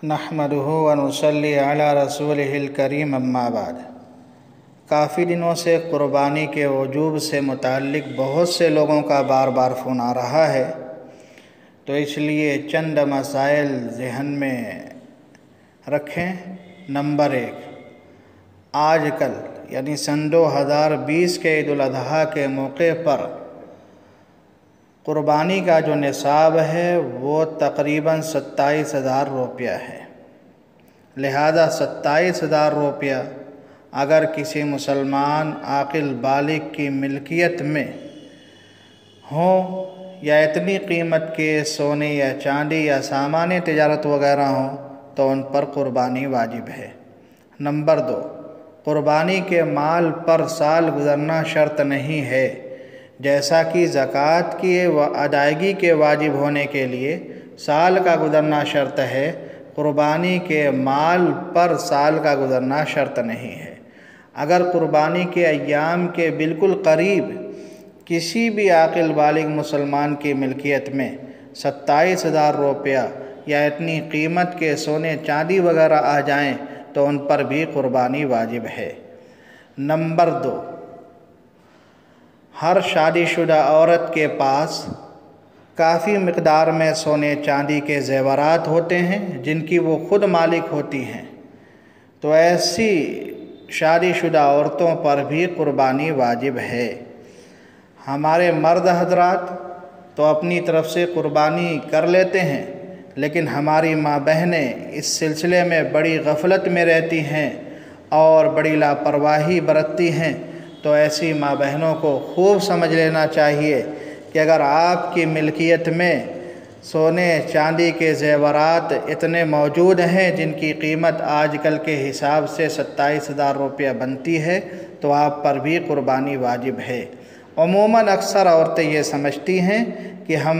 نحمدہ ونصلی علی رسولہ الکریم اما بعد۔ کافی دنوں سے قربانی کے وجوب سے متعلق بہت سے لوگوں کا بار بار فون آ رہا ہے، تو اس لیے چند مسائل ذہن میں رکھیں۔ نمبر 1، آج کل یعنی سن 2020 کے عید الاضحیٰ کے موقع پر قربانی کا جو نصاب ہے وہ تقریباً 27,000 روپیہ ہے۔ لہذا 27,000 روپیہ اگر کسی مسلمان عاقل بالغ کی ملکیت میں ہوں یا اتنی قیمت کے سونے یا چاندی یا سامان تجارت وغیرہ ہوں تو ان پر قربانی واجب ہے۔ نمبر 2، قربانی کے مال پر سال گزرنا شرط نہیں ہے، جیسا کہ زکوٰۃ کی ادائیگی کے واجب ہونے کے لیے سال کا گزرنا شرط ہے، قربانی کے مال پر سال کا گزرنا شرط نہیں ہے۔ اگر قربانی کے ایام کے بالکل قریب کسی بھی عاقل بالغ مسلمان کی ملکیت میں 27,000 روپیہ یا اتنی قیمت کے سونے چاندی وغیرہ آ جائیں تو ان پر بھی قربانی واجب ہے۔ نمبر 2، ہر شادی شدہ عورت کے پاس کافی مقدار میں سونے چاندی کے زیورات ہوتے ہیں جن کی وہ خود مالک ہوتی ہیں، تو ایسی شادی شدہ عورتوں پر بھی قربانی واجب ہے۔ ہمارے مرد حضرات تو اپنی طرف سے قربانی کر لیتے ہیں، لیکن ہماری ماں بہنیں اس سلسلے میں بڑی غفلت میں رہتی ہیں اور بڑی لاپرواہی برتتی ہیں، تو ایسی ماں بہنوں کو خوب سمجھ لینا چاہیے کہ اگر آپ کی ملکیت میں سونے چاندی کے زیورات اتنے موجود ہیں جن کی قیمت آج کل کے حساب سے 27,000 روپیہ بنتی ہے تو آپ پر بھی قربانی واجب ہے۔ عموماً اکثر عورتیں یہ سمجھتی ہیں کہ ہم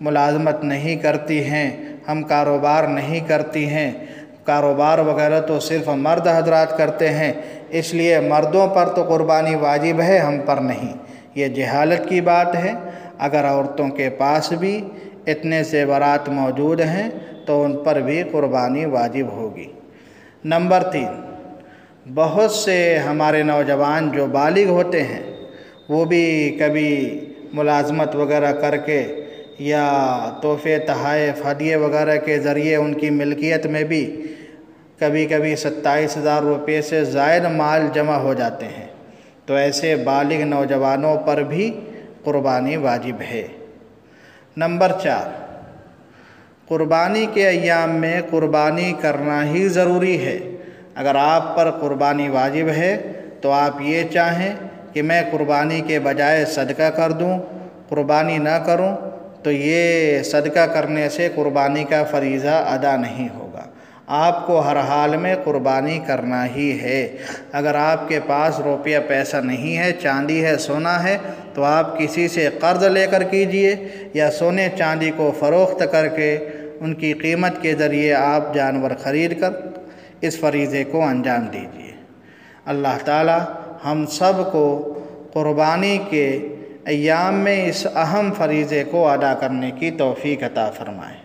ملازمت نہیں کرتی ہیں، ہم کاروبار نہیں کرتی ہیں، کاروبار وغیرہ تو صرف مرد حضرات کرتے ہیں، اس لیے مردوں پر تو قربانی واجب ہے، ہم پر نہیں۔ یہ جہالت کی بات ہے۔ اگر عورتوں کے پاس بھی اتنے زیورات موجود ہیں تو ان پر بھی قربانی واجب ہوگی۔ نمبر 3، بہت سے ہمارے نوجوان جو بالغ ہوتے ہیں وہ بھی کبھی ملازمت وغیرہ کر کے یا تحفے تحائف ہدیے وغیرہ کے ذریعے ان کی ملکیت میں بھی کبھی 27,000 روپے سے زائد مال جمع ہو جاتے ہیں، تو ایسے بالغ نوجوانوں پر بھی قربانی واجب ہے۔ نمبر 4، قربانی کے ایام میں قربانی کرنا ہی ضروری ہے۔ اگر آپ پر قربانی واجب ہے تو آپ یہ چاہیں کہ میں قربانی کے بجائے صدقہ کر دوں، قربانی نہ کروں، تو یہ صدقہ کرنے سے قربانی کا فریضہ ادا نہیں ہوگا۔ آپ کو ہر حال میں قربانی کرنا ہی ہے۔ اگر آپ کے پاس روپیہ پیسہ نہیں ہے، چاندی ہے، سونا ہے، تو آپ کسی سے قرض لے کر کیجئے یا سونے چاندی کو فروخت کر کے ان کی قیمت کے ذریعے آپ جانور خرید کر اس فریضے کو انجام دیجئے۔ اللہ تعالی ہم سب کو قربانی کے ایام میں اس اہم فریضے کو ادا کرنے کی توفیق عطا فرمائے۔